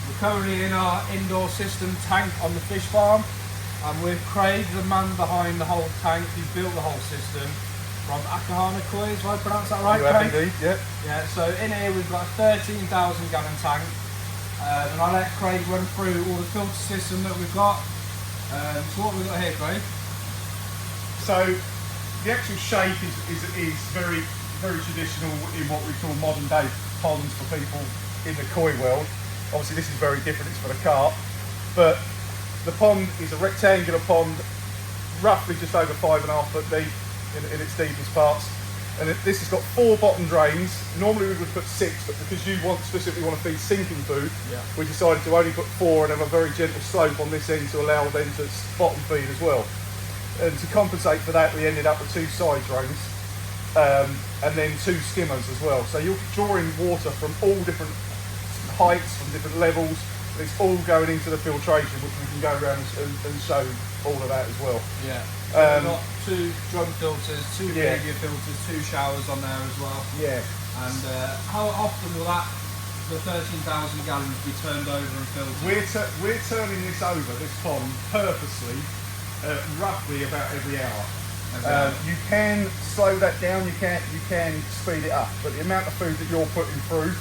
We're currently in our indoor system tank on the fish farm, and with Craig, the man behind the whole tank, who built the whole system from Akahana Koi, if I pronounce that right, You have Craig? indeed, yeah. Yeah, so in here we've got a 13,000 gallon tank, and I'll let Craig run through all the filter system that we've got. So what have we got here, Craig? So the actual shape is very traditional in what we call modern day ponds for people in the koi world. Obviously this is very different, it's for the carp, but the pond is a rectangular pond, roughly just over 5.5 foot deep in its deepest parts. And this has got 4 bottom drains. Normally we would put 6, but because you specifically want to feed sinking food, we decided to only put 4 and have a very gentle slope on this end to allow them to bottom feed as well. And to compensate for that, we ended up with 2 side drains and then 2 skimmers as well. So you're drawing water from all different heights, from different levels. It's all going into the filtration, which we can go around and show all of that as well. Yeah. So we've got 2 drum filters, 2 behaviour filters, 2 showers on there as well. Yeah. And how often will the 13,000 gallons be turned over and filtered? We're turning this over, this pond, purposely, roughly about every hour. You can slow that down, you can speed it up, but the amount of food that you're putting through,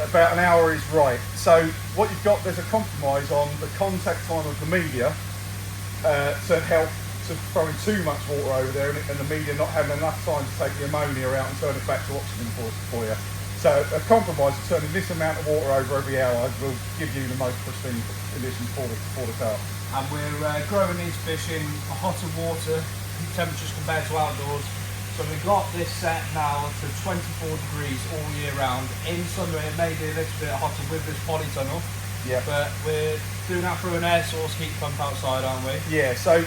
about an hour is right. So what you've got, there's a compromise on the contact time of the media to help to throwing too much water over there and the media not having enough time to take the ammonia out and turn it back to oxygen for you. So a compromise of turning this amount of water over every hour will give you the most pristine conditions for the carp. And we're growing these fish in hotter water temperatures compared to outdoors. So we've got this set now to 24 degrees all year round. In summer it may be a little bit hotter with this polytunnel, but we're doing that through an air source heat pump outside, aren't we? Yeah, so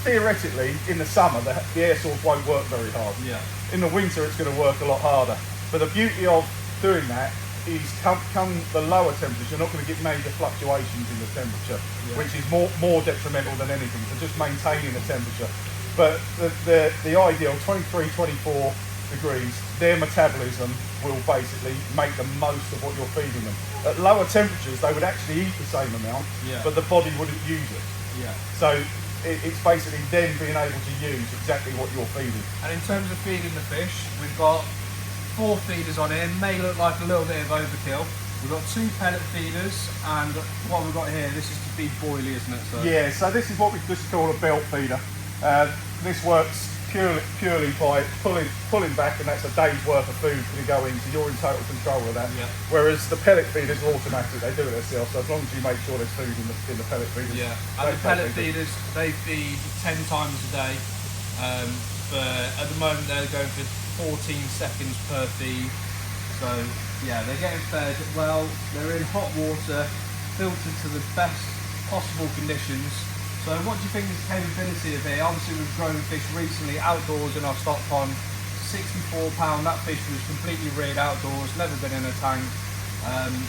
theoretically in the summer the air source won't work very hard. Yeah. In the winter it's going to work a lot harder. But the beauty of doing that is come the lower temperatures, you're not going to get major fluctuations in the temperature, which is more detrimental than anything, so just maintaining the temperature. But the ideal 23, 24 degrees, their metabolism will basically make the most of what you're feeding them. At lower temperatures, they would actually eat the same amount, but the body wouldn't use it. Yeah. So it's basically them being able to use exactly what you're feeding. And in terms of feeding the fish, we've got 4 feeders on here. May look like a little bit of overkill. We've got 2 pellet feeders, and what we've got here, this is to feed boilies, isn't it? So yeah, so this is what we just call a belt feeder. This works purely by pulling back, and that's a day's worth of food going to go in, so you're in total control of that. Yeah. Whereas the pellet feeders are automatic, they do it themselves, so as long as you make sure there's food in the pellet feeders. Yeah, and the pellet feeders, they feed 10 times a day. At the moment they're going for 14 seconds per feed. So yeah, they're getting fed well, they're in hot water, filtered to the best possible conditions. So what do you think is the capability of here? Obviously we've grown fish recently outdoors in our stock pond. 64 pound, that fish was completely reared outdoors, never been in a tank.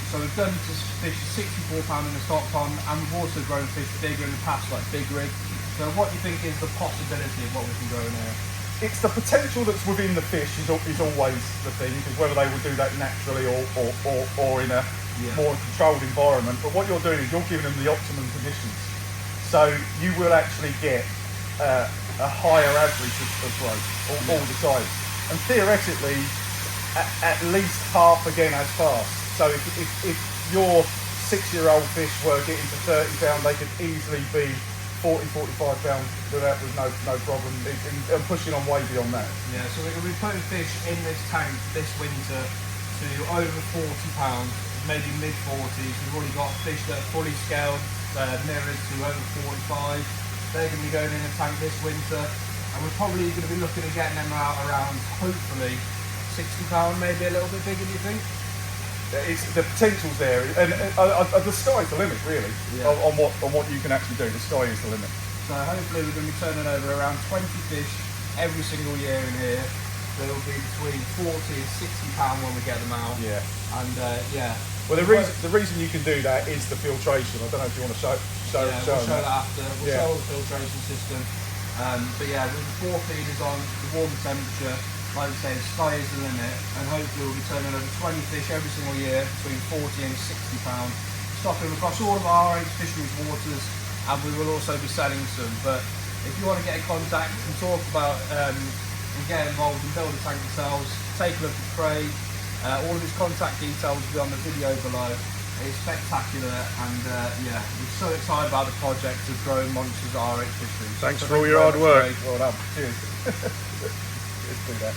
So we've done this fish 64 pound in the stock pond, and we've also grown fish bigger in the past, like big rig. So what do you think is the possibility of what we can grow in here? It's the potential that's within the fish is always the thing, because whether they will do that naturally or in a more controlled environment. But what you're doing is you're giving them the optimum conditions. So you will actually get a higher average of growth all the time. And theoretically, at least half again as fast. So if your 6-year-old fish were getting to 30 pound, they could easily be 40, 45 pounds with no problem, and pushing on way beyond that. Yeah, so we're going to be putting fish in this tank this winter to over 40 pounds, maybe mid 40s. We've already got fish that are fully scaled, mirrors to over 45. They're going to be going in the tank this winter, and we're probably going to be looking at getting them out around, hopefully, 60 pound, maybe a little bit bigger, do you think? The potential's there, and the sky's the limit, really, on what you can actually do. The sky is the limit. So hopefully we're going to be turning over around 20 fish every single year in here. They'll be between 40 and 60 pound when we get them out. Yeah. And well, the reason you can do that is the filtration. I don't know if you want to show we'll show that after. We'll show the filtration system. But yeah, with the 4 feeders on, the warm temperature, like I say, the sky is the limit, and hopefully we'll be turning over 20 fish every single year between 40 and 60 pounds. stock them across all of our RH Fisheries waters, and we will also be selling some. But if you want to get in contact and talk about and get involved and build a tank yourselves, take a look at Craig. All of his contact details will be on the video below. It's spectacular, and yeah, we're so excited about the project of growing monsters at RH Fisheries. Thanks So for all your hard work. Craig. Well done. Cheers. Let's do that.